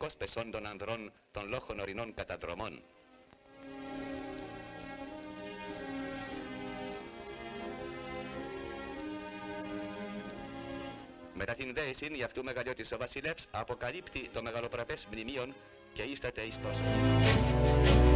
απόσπεσον των ανδρών των λόχων ορεινών καταδρομών. Μετά την δέησιν η αυτού μεγαλειώτης ο βασιλεύς αποκαλύπτει το μεγαλοπρεπές μνημείον και ίσταται εις πρόσωπον.